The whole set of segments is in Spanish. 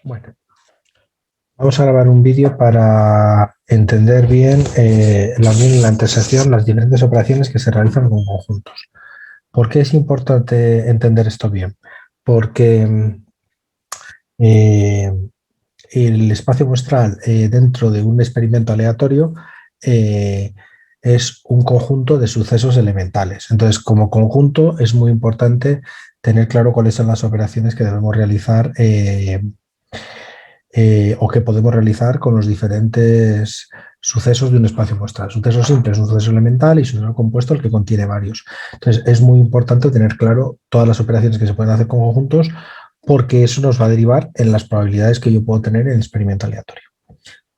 Bueno, vamos a grabar un vídeo para entender bien la unión y la intersección, las diferentes operaciones que se realizan con conjuntos. ¿Por qué es importante entender esto bien? Porque eh, el espacio muestral dentro de un experimento aleatorio eh, es un conjunto de sucesos elementales. Entonces, como conjunto, es muy importante tener claro cuáles son las operaciones que debemos realizar o que podemos realizar con los diferentes sucesos de un espacio muestral. Suceso simple es un suceso elemental y suceso compuesto el que contiene varios. Entonces, es muy importante tener claro todas las operaciones que se pueden hacer con conjuntos porque eso nos va a derivar en las probabilidades que yo puedo tener en el experimento aleatorio.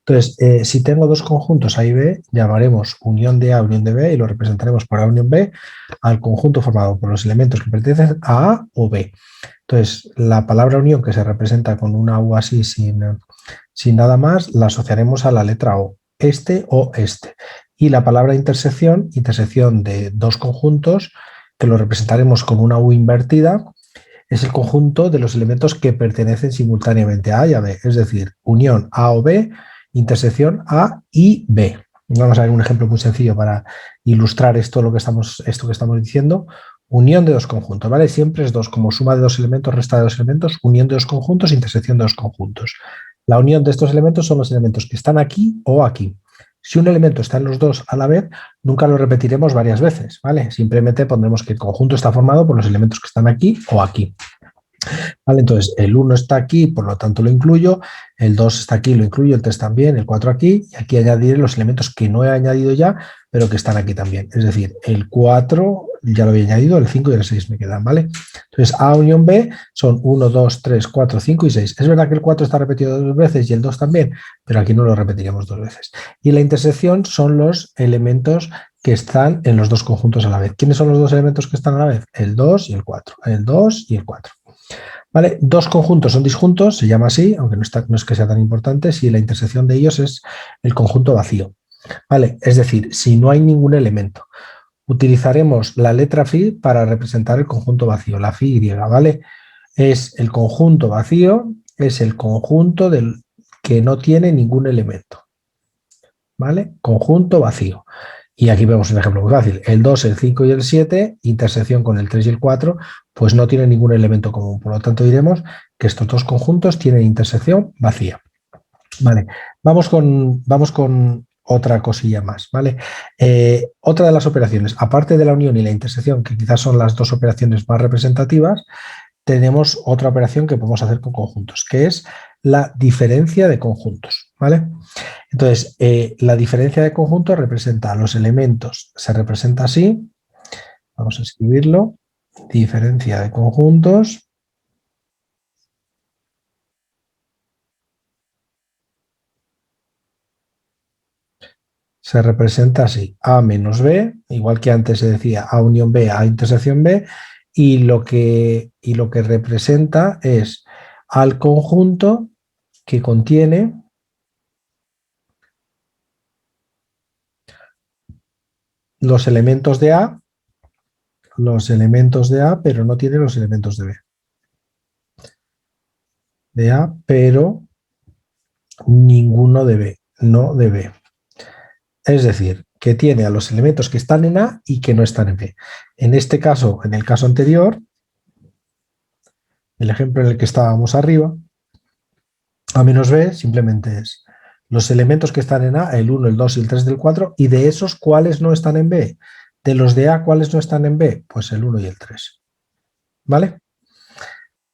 Entonces, si tengo dos conjuntos A y B, llamaremos unión de A, unión de B y lo representaremos por A, unión B al conjunto formado por los elementos que pertenecen a A o B. Entonces, la palabra unión que se representa con una U así sin nada más, la asociaremos a la letra O, este o este. Y la palabra intersección de dos conjuntos, que lo representaremos con una U invertida, es el conjunto de los elementos que pertenecen simultáneamente a A y a B, es decir, unión A o B, intersección A y B. Vamos a ver un ejemplo muy sencillo para ilustrar esto que estamos diciendo. Unión de dos conjuntos, ¿vale? Siempre es dos, como suma de dos elementos, resta de dos elementos, unión de dos conjuntos, intersección de dos conjuntos. La unión de estos elementos son los elementos que están aquí o aquí. Si un elemento está en los dos a la vez, nunca lo repetiremos varias veces, ¿vale? Simplemente pondremos que el conjunto está formado por los elementos que están aquí o aquí. ¿Vale? Entonces, el 1 está aquí, por lo tanto lo incluyo, el 2 está aquí, lo incluyo, el 3 también, el 4 aquí, y aquí añadiré los elementos que no he añadido ya, pero que están aquí también. Es decir, el 4 ya lo había añadido, el 5 y el 6 me quedan, ¿vale? Entonces, A unión B son 1, 2, 3, 4, 5 y 6. Es verdad que el 4 está repetido dos veces y el 2 también, pero aquí no lo repetiremos dos veces. Y la intersección son los elementos que están en los dos conjuntos a la vez. ¿Quiénes son los dos elementos que están a la vez? El 2 y el 4. El 2 y el 4. ¿Vale? Dos conjuntos son disjuntos, se llama así, aunque no es que sea tan importante, si la intersección de ellos es el conjunto vacío. ¿Vale? Es decir, si no hay ningún elemento. Utilizaremos la letra phi para representar el conjunto vacío, la phi griega, ¿vale? Es el conjunto vacío, es el conjunto del que no tiene ningún elemento. ¿Vale? Conjunto vacío. Y aquí vemos un ejemplo muy fácil. El 2, el 5 y el 7, intersección con el 3 y el 4, pues no tienen ningún elemento común. Por lo tanto, diremos que estos dos conjuntos tienen intersección vacía. Vale, vamos con otra cosilla más, ¿vale? Otra de las operaciones, aparte de la unión y la intersección, que quizás son las dos operaciones más representativas, tenemos otra operación que podemos hacer con conjuntos, que es la diferencia de conjuntos, ¿vale? Entonces, la diferencia de conjuntos representa los elementos, se representa así, vamos a escribirlo, diferencia de conjuntos, se representa así, A menos B, igual que antes se decía A unión B, A intersección B, y lo que representa es al conjunto que contiene los elementos de A, pero no tiene los elementos de B. De A, pero ninguno de B, no de B. Es decir, que tiene a los elementos que están en A y que no están en B. En este caso, en el caso anterior, el ejemplo en el que estábamos arriba, A menos B simplemente es los elementos que están en A, el 1, el 2 y el 3 del 4, y de esos, ¿cuáles no están en B? De los de A, ¿cuáles no están en B? Pues el 1 y el 3. ¿Vale?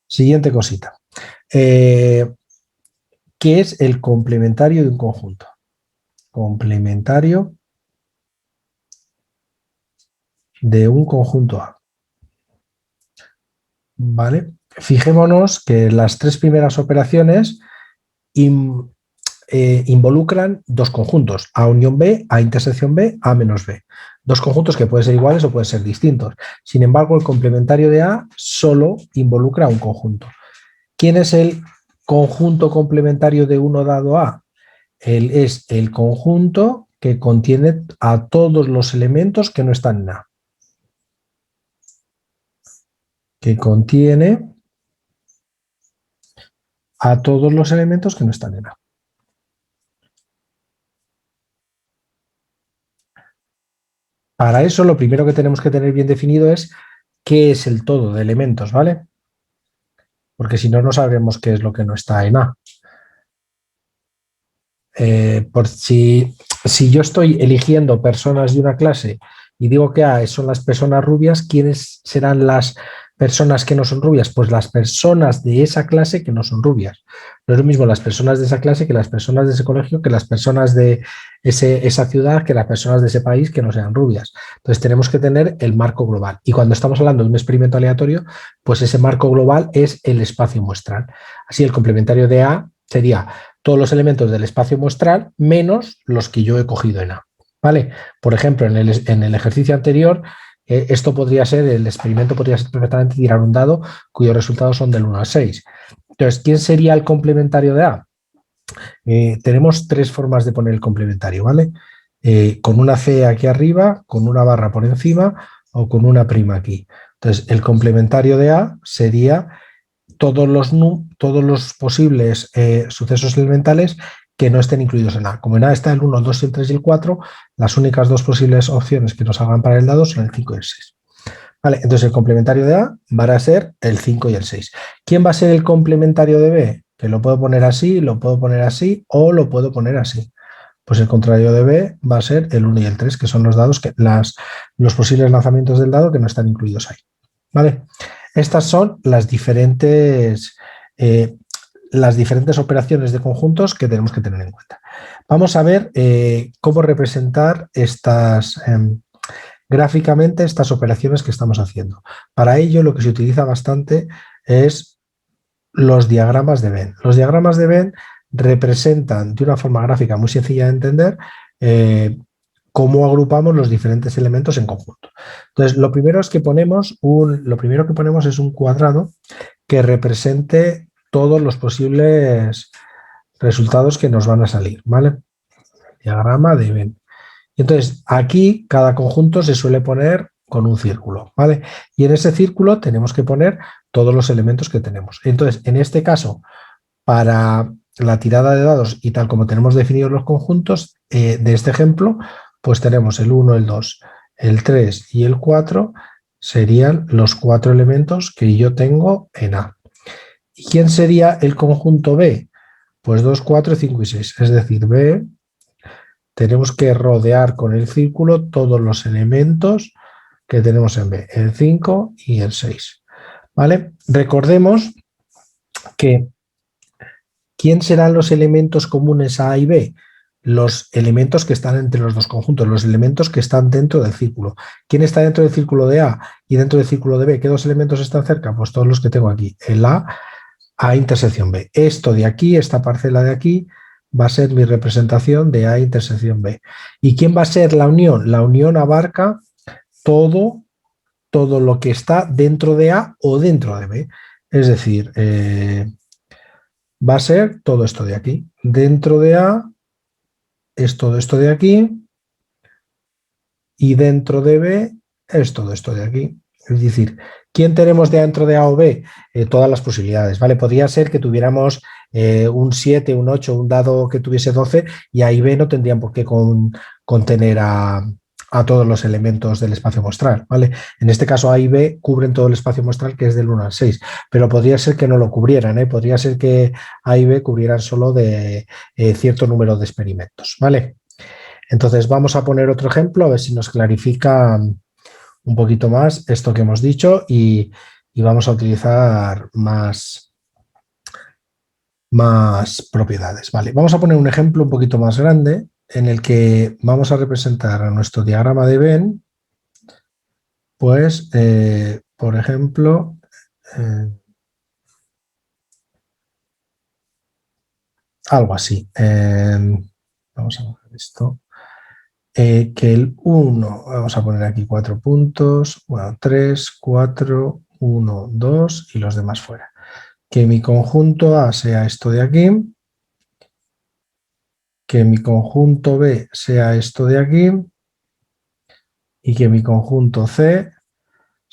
Siguiente cosita. ¿Qué es el complementario de un conjunto? Complementario de un conjunto A. ¿Vale? Fijémonos que las tres primeras operaciones involucran dos conjuntos, A unión B, A intersección B, A menos B. Dos conjuntos que pueden ser iguales o pueden ser distintos. Sin embargo, el complementario de A solo involucra un conjunto. ¿Quién es el conjunto complementario de uno dado A? Es el conjunto que contiene a todos los elementos que no están en A. Que contiene a todos los elementos que no están en A. Para eso, lo primero que tenemos que tener bien definido es qué es el todo de elementos, ¿vale? Porque si no, no sabremos qué es lo que no está en A. Por si yo estoy eligiendo personas de una clase y digo que A son las personas rubias, ¿quiénes serán las personas que no son rubias? Pues las personas de esa clase que no son rubias. No es lo mismo las personas de esa clase que las personas de ese colegio, que las personas de esa ciudad, que las personas de ese país que no sean rubias. Entonces tenemos que tener el marco global. Y cuando estamos hablando de un experimento aleatorio, pues ese marco global es el espacio muestral. Así el complementario de A sería todos los elementos del espacio muestral menos los que yo he cogido en A. ¿Vale? Por ejemplo, en el ejercicio anterior, esto podría ser, el experimento podría ser perfectamente tirar un dado cuyos resultados son del 1 al 6. Entonces, ¿quién sería el complementario de A? Tenemos tres formas de poner el complementario, ¿vale? Con una C aquí arriba, con una barra por encima o con una prima aquí. Entonces, el complementario de A sería todos los posibles sucesos elementales que no estén incluidos en A. Como en A está el 1, el 2, el 3 y el 4, las únicas dos posibles opciones que nos hagan para el dado son el 5 y el 6. Vale, entonces el complementario de A va a ser el 5 y el 6. ¿Quién va a ser el complementario de B? Que lo puedo poner así, lo puedo poner así o lo puedo poner así. Pues el contrario de B va a ser el 1 y el 3, que son los dados los posibles lanzamientos del dado que no están incluidos ahí. ¿Vale? Estas son eh, las diferentes operaciones de conjuntos que tenemos que tener en cuenta. Vamos a ver cómo representar gráficamente estas operaciones que estamos haciendo. Para ello, lo que se utiliza bastante es los diagramas de Venn. Los diagramas de Venn representan de una forma gráfica muy sencilla de entender cómo agrupamos los diferentes elementos en conjunto. Entonces, lo primero que ponemos es un cuadrado que represente todos los posibles resultados que nos van a salir, ¿vale? Diagrama de Venn. Y entonces, aquí cada conjunto se suele poner con un círculo, ¿vale? Y en ese círculo tenemos que poner todos los elementos que tenemos. Entonces, en este caso, para la tirada de dados y tal como tenemos definidos los conjuntos de este ejemplo, pues tenemos el 1, el 2, el 3 y el 4 serían los cuatro elementos que yo tengo en A. ¿Y quién sería el conjunto B? Pues 2, 4, 5 y 6. Es decir, B tenemos que rodear con el círculo todos los elementos que tenemos en B, el 5 y el 6. ¿Vale? Recordemos que ¿quién serán los elementos comunes a A y B? Los elementos que están entre los dos conjuntos, los elementos que están dentro del círculo. ¿Quién está dentro del círculo de A y dentro del círculo de B? ¿Qué dos elementos están cerca? Pues todos los que tengo aquí, el A intersección B. Esto de aquí, esta parcela de aquí, va a ser mi representación de A intersección B. ¿Y quién va a ser la unión? La unión abarca todo, todo lo que está dentro de A o dentro de B. Es decir, va a ser todo esto de aquí. Dentro de A es todo esto de aquí y dentro de B es todo esto de aquí. Es decir, ¿quién tenemos dentro de A o B? Todas las posibilidades, ¿vale? Podría ser que tuviéramos un 7, un 8, un dado que tuviese 12 y A y B no tendrían por qué contener a todos los elementos del espacio muestral, ¿vale? En este caso A y B cubren todo el espacio muestral que es del 1 al 6, pero podría ser que no lo cubrieran, ¿eh? Podría ser que A y B cubrieran solo de cierto número de experimentos, ¿vale? Entonces vamos a poner otro ejemplo a ver si nos clarifica un poquito más esto que hemos dicho y vamos a utilizar más propiedades. Vale, vamos a poner un ejemplo un poquito más grande en el que vamos a representar a nuestro diagrama de Venn, pues, por ejemplo, algo así. Vamos a ver esto. Que el 1, vamos a poner aquí 4 puntos, bueno, 3, 4, 1, 2 y los demás fuera. Que mi conjunto A sea esto de aquí, que mi conjunto B sea esto de aquí y que mi conjunto C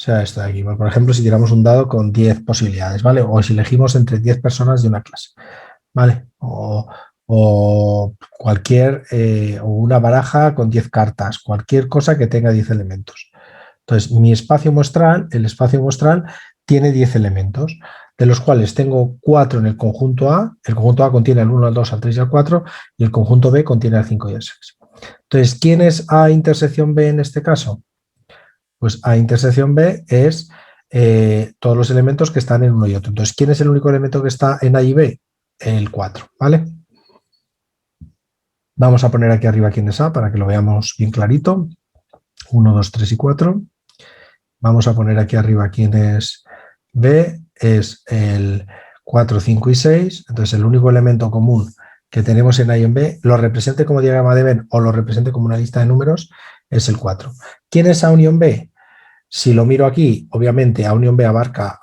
sea esto de aquí. Por ejemplo, si tiramos un dado con 10 posibilidades, ¿vale? O si elegimos entre 10 personas de una clase, ¿vale? O cualquier, o una baraja con 10 cartas, cualquier cosa que tenga 10 elementos. Entonces, mi espacio muestral, el espacio muestral, tiene 10 elementos, de los cuales tengo 4 en el conjunto A. El conjunto A contiene el 1, el 2, el 3 y el 4, y el conjunto B contiene el 5 y el 6. Entonces, ¿quién es A intersección B en este caso? Pues A intersección B es todos los elementos que están en uno y otro. Entonces, ¿quién es el único elemento que está en A y B? El 4, ¿vale? Vamos a poner aquí arriba quién es A para que lo veamos bien clarito. 1, 2, 3 y 4. Vamos a poner aquí arriba quién es B, es el 4, 5 y 6. Entonces, el único elemento común que tenemos en A y en B, lo represente como diagrama de Venn o lo represente como una lista de números, es el 4. ¿Quién es A unión B? Si lo miro aquí, obviamente A unión B abarca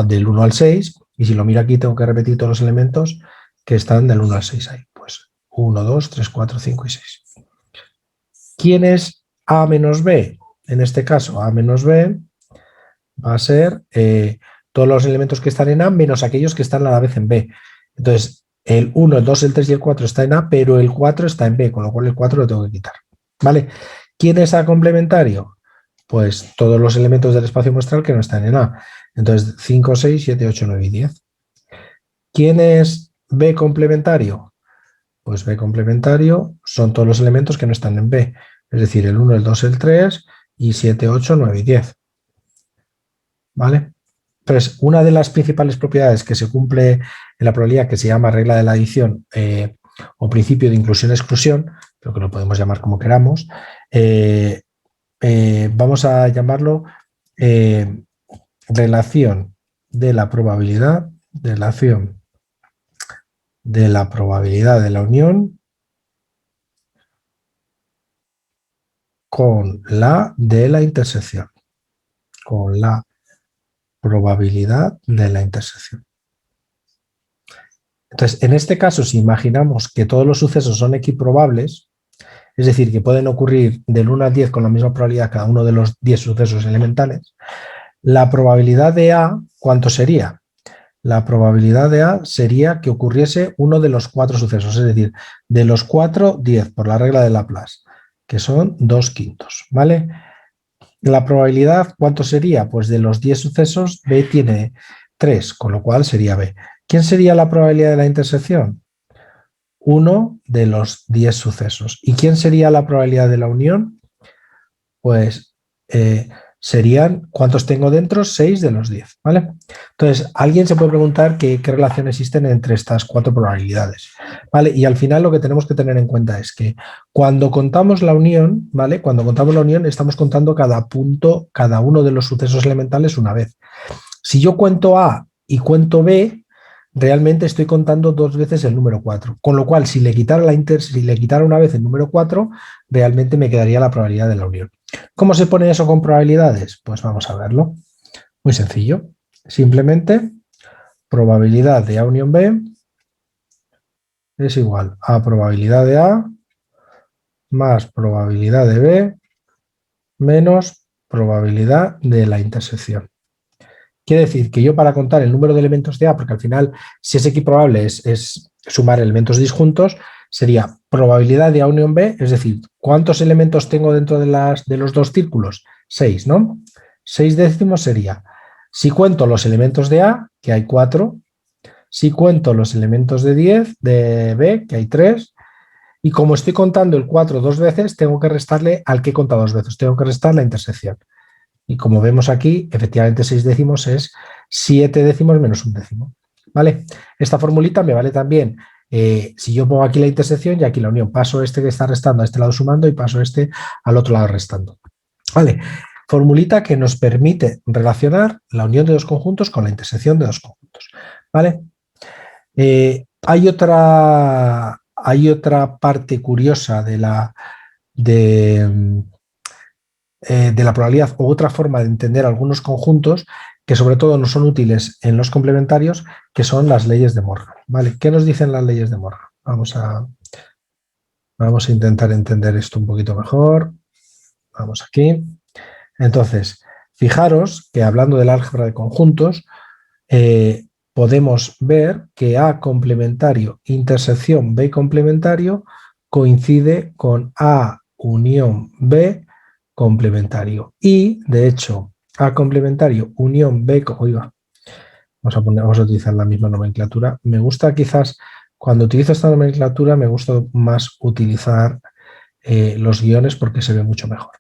del 1 al 6, y si lo miro aquí tengo que repetir todos los elementos que están del 1 al 6 ahí. Pues 1, 2, 3, 4, 5 y 6. ¿Quién es A menos B? En este caso, A menos B va a ser todos los elementos que están en A menos aquellos que están a la vez en B. Entonces, el 1, el 2, el 3 y el 4 está en A, pero el 4 está en B, con lo cual el 4 lo tengo que quitar. ¿Vale? ¿Quién es A complementario? Pues todos los elementos del espacio muestral que no están en A. Entonces, 5, 6, 7, 8, 9 y 10. ¿Quién es B complementario? Pues B complementario son todos los elementos que no están en B. Es decir, el 1, el 2, el 3 y 7, 8, 9 y 10. ¿Vale? Entonces, una de las principales propiedades que se cumple en la probabilidad, que se llama regla de la adición o principio de inclusión-exclusión, pero que lo podemos llamar como queramos, vamos a llamarlo relación de la probabilidad de la unión con la de la intersección, con la probabilidad de la intersección. Entonces, en este caso, si imaginamos que todos los sucesos son equiprobables, es decir, que pueden ocurrir del 1 al 10 con la misma probabilidad cada uno de los 10 sucesos elementales, la probabilidad de A, ¿cuánto sería? La probabilidad de A sería que ocurriese uno de los 4 sucesos, es decir, de los 4, 10 por la regla de Laplace, que son 2/5, ¿vale? La probabilidad, ¿cuánto sería? Pues de los 10 sucesos, B tiene 3, con lo cual sería B. ¿Quién sería la probabilidad de la intersección? 1 de los 10 sucesos. ¿Y quién sería la probabilidad de la unión? Pues serían, ¿cuántos tengo dentro? 6 de los 10, ¿vale? Entonces, alguien se puede preguntar qué relación existen entre estas 4 probabilidades, ¿vale? Y al final lo que tenemos que tener en cuenta es que cuando contamos la unión, ¿vale? Cuando contamos la unión estamos contando cada punto, cada uno de los sucesos elementales una vez. Si yo cuento A y cuento B, realmente estoy contando 2 veces el número 4. Con lo cual, si le quitara una vez el número 4, realmente me quedaría la probabilidad de la unión. ¿Cómo se pone eso con probabilidades? Pues vamos a verlo. Muy sencillo. Simplemente probabilidad de A unión B es igual a probabilidad de A más probabilidad de B menos probabilidad de la intersección. Quiere decir que yo, para contar el número de elementos de A, porque al final si es equiprobable es sumar elementos disjuntos, sería probabilidad de A unión B, es decir, ¿cuántos elementos tengo dentro de los dos círculos? 6, ¿no? 6 décimos sería, si cuento los elementos de A, que hay 4, si cuento los elementos de 10, de B, que hay 3, y como estoy contando el 4 dos veces, tengo que restarle al que he contado dos veces, tengo que restar la intersección. Y como vemos aquí, efectivamente 6 décimos es 7 décimos menos un décimo. ¿Vale? Esta formulita me vale también si yo pongo aquí la intersección y aquí la unión. Paso este que está restando a este lado sumando y paso este al otro lado restando. ¿Vale? Formulita que nos permite relacionar la unión de dos conjuntos con la intersección de dos conjuntos. ¿Vale? Hay otra parte curiosa de la probabilidad, o otra forma de entender algunos conjuntos que sobre todo no son útiles en los complementarios, que son las leyes de Morgan. ¿Vale? ¿Qué nos dicen las leyes de Morgan? Vamos a intentar entender esto un poquito mejor. Vamos aquí. Entonces, Fijaros que hablando del álgebra de conjuntos, podemos ver que A complementario intersección B complementario coincide con A unión B complementario. Y, de hecho, A complementario unión B... Oiga, vamos a utilizar la misma nomenclatura. Me gusta quizás, cuando utilizo esta nomenclatura, me gusta más utilizar los guiones porque se ve mucho mejor.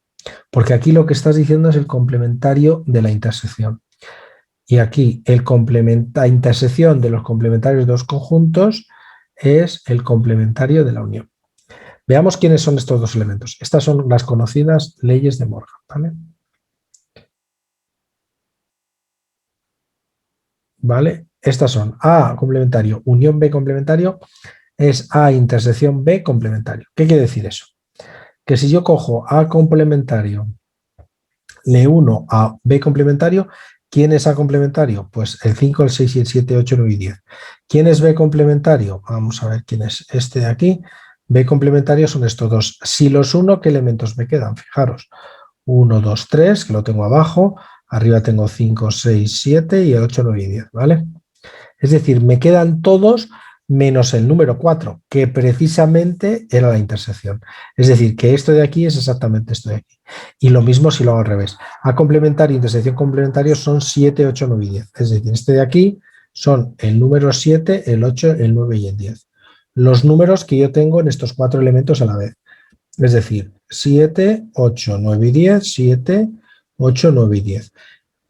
Porque aquí lo que estás diciendo es el complementario de la intersección. Y aquí la intersección de los complementarios de los conjuntos es el complementario de la unión. Veamos quiénes son estos dos elementos. Estas son las conocidas leyes de Morgan, ¿vale? ¿Vale? Estas son A complementario, unión B complementario, es A intersección B complementario. ¿Qué quiere decir eso? Que si yo cojo A complementario, le uno a B complementario, ¿quién es A complementario? Pues el 5, el 6 y el 7, 8, 9 y 10. ¿Quién es B complementario? Vamos a ver quién es este de aquí. B complementario son estos dos. Si los uno, ¿qué elementos me quedan? Fijaros, 1, 2, 3, que lo tengo abajo, arriba tengo 5, 6, 7 y el 8, 9 y 10, ¿vale? Es decir, me quedan todos menos el número 4, que precisamente era la intersección. Es decir, que esto de aquí es exactamente esto de aquí. Y lo mismo si lo hago al revés. A complementario e intersección complementario son 7, 8, 9 y 10. Es decir, este de aquí son el número 7, el 8, el 9 y el 10. Los números que yo tengo en estos cuatro elementos a la vez. Es decir, 7, 8, 9 y 10, 7, 8, 9 y 10.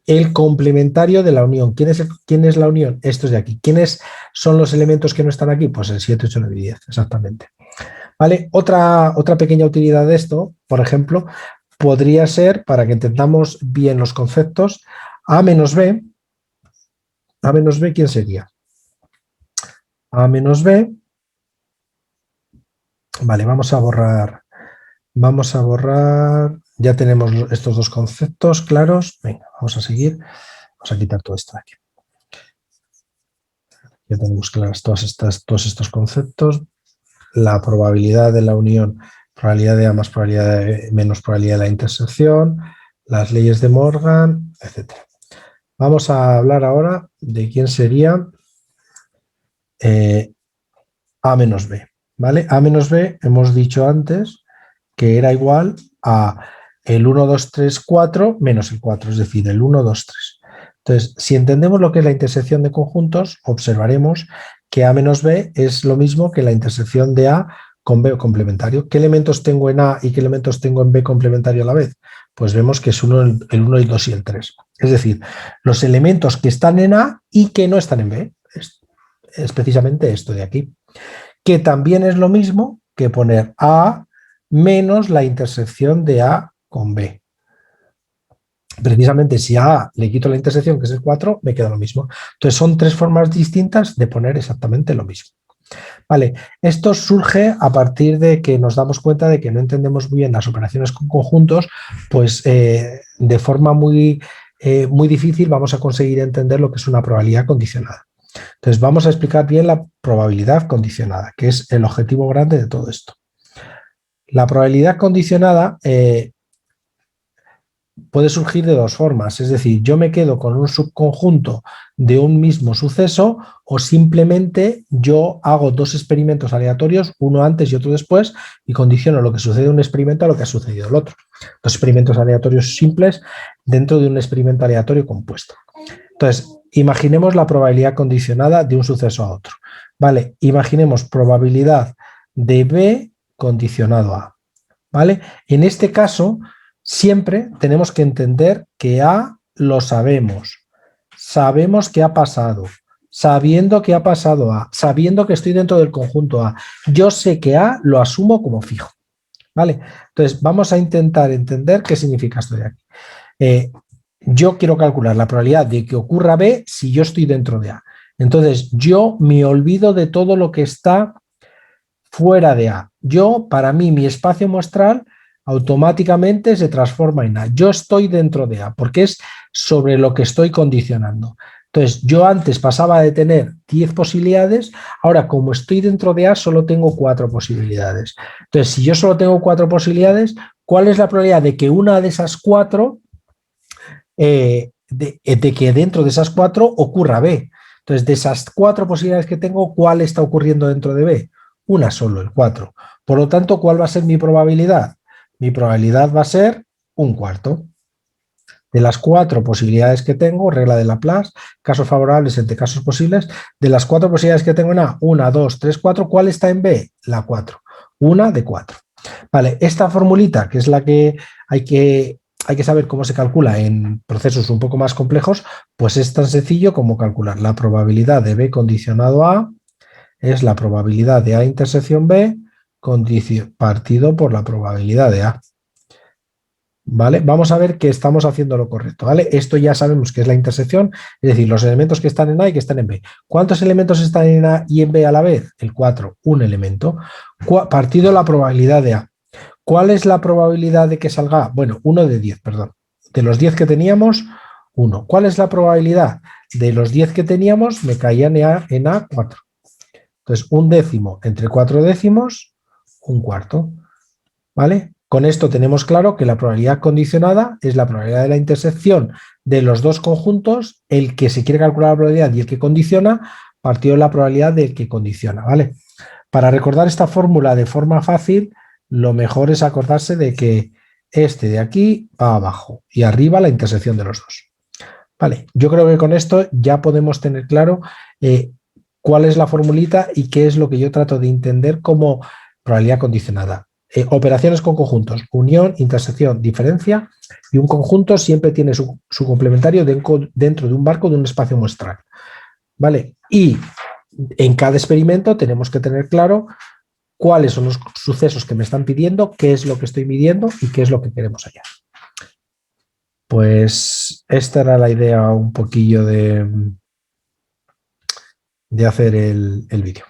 El complementario de la unión. ¿Quién es la unión? Estos de aquí. ¿Quiénes son los elementos que no están aquí? Pues el 7, 8, 9 y 10, exactamente. ¿Vale? Otra pequeña utilidad de esto, por ejemplo, podría ser, para que entendamos bien los conceptos, A menos B. A menos B, ¿quién sería? A menos B. Vale, vamos a borrar. Vamos a borrar. Ya tenemos estos dos conceptos claros. Venga, vamos a seguir. Vamos a quitar todo esto de aquí. Ya tenemos claras todos estos conceptos. La probabilidad de la unión, probabilidad de A más probabilidad de menos probabilidad de la intersección, las leyes de Morgan, etc. Vamos a hablar ahora de quién sería A menos B. ¿Vale? A menos B hemos dicho antes que era igual a el 1, 2, 3, 4 menos el 4, es decir, el 1, 2, 3. Entonces, si entendemos lo que es la intersección de conjuntos, observaremos que A menos B es lo mismo que la intersección de A con B complementario. ¿Qué elementos tengo en A y qué elementos tengo en B complementario a la vez? Pues vemos que es el 1, el 2 y el 3. Es decir, los elementos que están en A y que no están en B. Es precisamente esto de aquí. Que también es lo mismo que poner A menos la intersección de A con B. Precisamente si a A le quito la intersección, que es el 4, me queda lo mismo. Entonces son tres formas distintas de poner exactamente lo mismo. Vale, esto surge a partir de que nos damos cuenta de que no entendemos muy bien las operaciones con conjuntos, pues de forma muy difícil vamos a conseguir entender lo que es una probabilidad condicionada. Entonces vamos a explicar bien la probabilidad condicionada, que es el objetivo grande de todo esto. La probabilidad condicionada puede surgir de dos formas, es decir, yo me quedo con un subconjunto de un mismo suceso o simplemente yo hago dos experimentos aleatorios, uno antes y otro después, y condiciono lo que sucede en un experimento a lo que ha sucedido en el otro. Dos experimentos aleatorios simples dentro de un experimento aleatorio compuesto. Entonces, imaginemos la probabilidad condicionada de un suceso a otro. Vale, imaginemos probabilidad de B condicionado a. ¿Vale? En este caso, siempre tenemos que entender que A lo sabemos. Sabemos qué ha pasado. Sabiendo que ha pasado A. Sabiendo que estoy dentro del conjunto A. Yo sé que A lo asumo como fijo. ¿Vale? Entonces, vamos a intentar entender qué significa esto de aquí. Yo quiero calcular la probabilidad de que ocurra B si yo estoy dentro de A. Entonces, yo me olvido de todo lo que está fuera de A. Para mí, mi espacio muestral automáticamente se transforma en A. Yo estoy dentro de A, porque es sobre lo que estoy condicionando. Entonces, yo antes pasaba de tener 10 posibilidades, ahora como estoy dentro de A, solo tengo 4 posibilidades. Entonces, si yo solo tengo 4 posibilidades, ¿cuál es la probabilidad de que una de esas 4 de que dentro de esas 4 ocurra B. Entonces, de esas 4 posibilidades que tengo, ¿cuál está ocurriendo dentro de B? Una solo, el 4. Por lo tanto, ¿cuál va a ser mi probabilidad? Mi probabilidad va a ser un cuarto. De las 4 posibilidades que tengo, regla de Laplace, casos favorables entre casos posibles, de las 4 posibilidades que tengo en A, 1, 2, 3, 4, ¿cuál está en B? La 4. Una de 4. Vale, esta formulita, que es la que hay que saber cómo se calcula en procesos un poco más complejos, pues es tan sencillo como calcular la probabilidad de B condicionado a es la probabilidad de A intersección B partido por la probabilidad de A. ¿Vale? Vamos a ver que estamos haciendo lo correcto, ¿vale? Esto ya sabemos que es la intersección, es decir, los elementos que están en A y que están en B. ¿Cuántos elementos están en A y en B a la vez? El 4, un elemento. Partido la probabilidad de A. ¿Cuál es la probabilidad de que salga? Bueno, 1 de 10, perdón. De los 10 que teníamos, 1. ¿Cuál es la probabilidad? De los 10 que teníamos, me caían en A 4. Entonces, un décimo entre 4 décimos, un cuarto. ¿Vale? Con esto tenemos claro que la probabilidad condicionada es la probabilidad de la intersección de los dos conjuntos, el que se quiere calcular la probabilidad y el que condiciona, partido de la probabilidad del que condiciona, ¿vale? Para recordar esta fórmula de forma fácil, lo mejor es acordarse de que este de aquí va abajo y arriba la intersección de los dos. Vale, yo creo que con esto ya podemos tener claro cuál es la formulita y qué es lo que yo trato de entender como probabilidad condicionada. Operaciones con conjuntos, unión, intersección, diferencia, y un conjunto siempre tiene su complementario dentro de un marco de un espacio muestral. ¿Vale? Y en cada experimento tenemos que tener claro cuáles son los sucesos que me están pidiendo, qué es lo que estoy midiendo y qué es lo que queremos hallar. Pues esta era la idea un poquillo de hacer el vídeo.